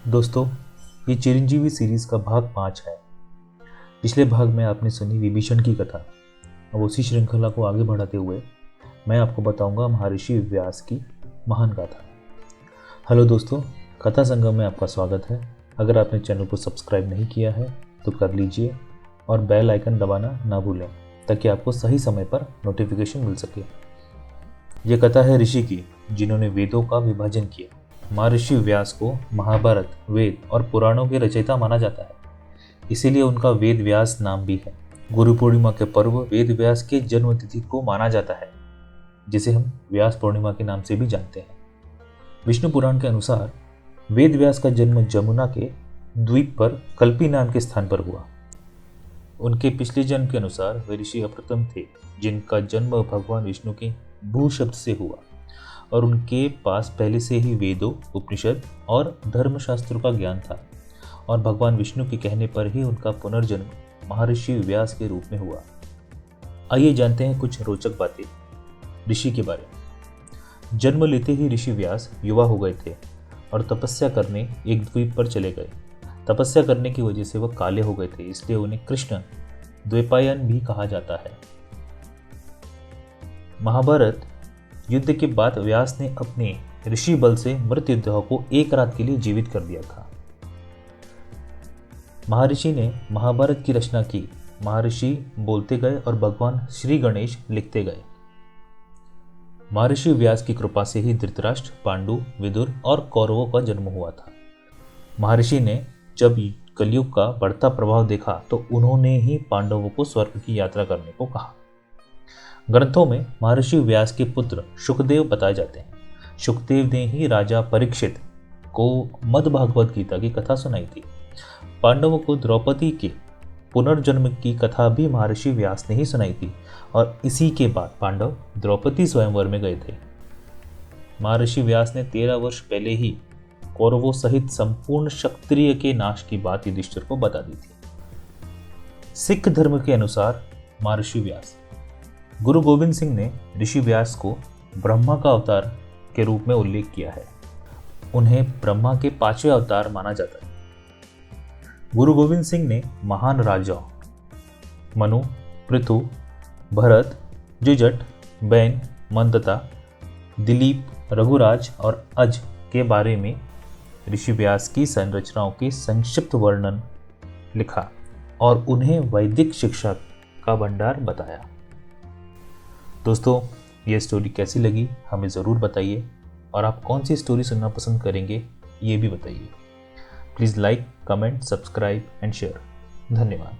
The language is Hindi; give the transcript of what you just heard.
दोस्तों, ये चिरंजीवी सीरीज का भाग 5 है। पिछले भाग में आपने सुनी विभीषण की कथा। अब उसी श्रृंखला को आगे बढ़ाते हुए मैं आपको बताऊंगा महर्षि व्यास की महान गाथा। हेलो दोस्तों, कथा संगम में आपका स्वागत है। अगर आपने चैनल को सब्सक्राइब नहीं किया है तो कर लीजिए और बेल आइकन दबाना ना भूलें ताकि आपको सही समय पर नोटिफिकेशन मिल सके। ये कथा है ऋषि की जिन्होंने वेदों का विभाजन किया। महर्षि व्यास को महाभारत, वेद और पुराणों के रचयिता माना जाता है, इसीलिए उनका वेद व्यास नाम भी है। गुरु पूर्णिमा के पर्व वेद व्यास के जन्म तिथि को माना जाता है, जिसे हम व्यास पूर्णिमा के नाम से भी जानते हैं। विष्णु पुराण के अनुसार वेद व्यास का जन्म जमुना के द्वीप पर कल्पी नाम के स्थान पर हुआ। उनके पिछले जन्म के अनुसार वे ऋषि अप्रतम थे, जिनका जन्म भगवान विष्णु के भू शब्द से हुआ और उनके पास पहले से ही वेदों, उपनिषद और धर्मशास्त्रों का ज्ञान था और भगवान विष्णु के कहने पर ही उनका पुनर्जन्म महर्षि व्यास के रूप में हुआ। आइए जानते हैं कुछ रोचक बातें ऋषि के बारे में। जन्म लेते ही ऋषि व्यास युवा हो गए थे और तपस्या करने एक द्वीप पर चले गए। तपस्या करने की वजह से वह काले हो गए थे, इसलिए उन्हें कृष्ण द्वैपायन भी कहा जाता है। महाभारत युद्ध के बाद व्यास ने अपने ऋषि बल से मृत योद्धाओं को एक रात के लिए जीवित कर दिया था। महर्षि ने महाभारत की रचना की। महर्षि बोलते गए और भगवान श्री गणेश लिखते गए। महर्षि व्यास की कृपा से ही धृतराष्ट्र, पांडु, विदुर और कौरवों का जन्म हुआ था। महर्षि ने जब कलयुग का बढ़ता प्रभाव देखा तो उन्होंने ही पांडवों को स्वर्ग की यात्रा करने को कहा। ग्रंथों में महर्षि व्यास के पुत्र शुकदेव बताए जाते हैं। शुकदेव ने ही राजा परीक्षित को मद्भागवत गीता की कथा सुनाई थी। पांडवों को द्रौपदी के पुनर्जन्म की कथा भी महर्षि व्यास ने ही सुनाई थी और इसी के बाद पांडव द्रौपदी स्वयंवर में गए थे। महर्षि व्यास ने 13 वर्ष पहले ही कौरवों सहित संपूर्ण क्षत्रिय के नाश की बात युधिष्ठिर को बता दी थी। सिख धर्म के अनुसार महर्षि व्यास। गुरु गोविंद सिंह ने ऋषि व्यास को ब्रह्मा का अवतार के रूप में उल्लेख किया है। उन्हें ब्रह्मा के 5वें अवतार माना जाता है। गुरु गोविंद सिंह ने महान राजाओं मनु, पृथु, भरत, जुजट, बैन, मंदता, दिलीप, रघुराज और अज के बारे में ऋषि व्यास की संरचनाओं के संक्षिप्त वर्णन लिखा और उन्हें वैदिक शिक्षा का भंडार बताया। दोस्तों, ये स्टोरी कैसी लगी हमें ज़रूर बताइए और आप कौन सी स्टोरी सुनना पसंद करेंगे ये भी बताइए। Please like, comment, subscribe and share. धन्यवाद।